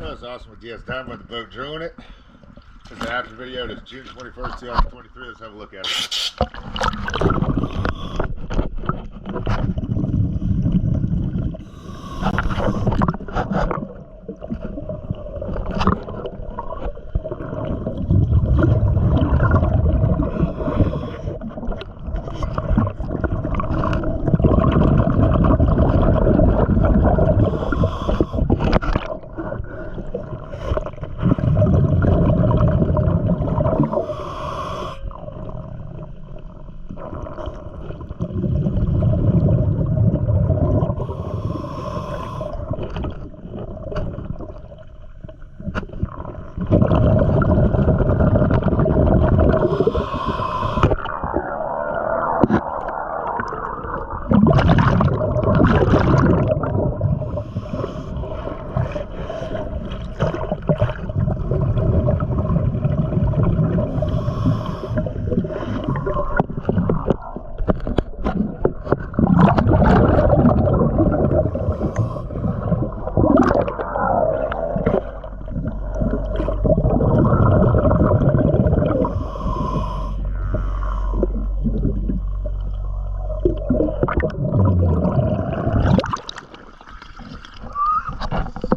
video. It's awesome with DS Diamond with the boat Drewin It. This is the after video. It is June 21st, 2023. Let's have a look at it.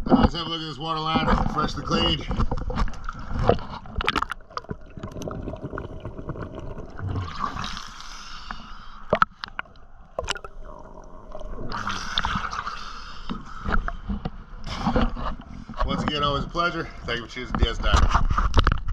Let's have a look at this water line, freshly cleaned. Once again, always a pleasure. Thank you for choosing DS Diamond.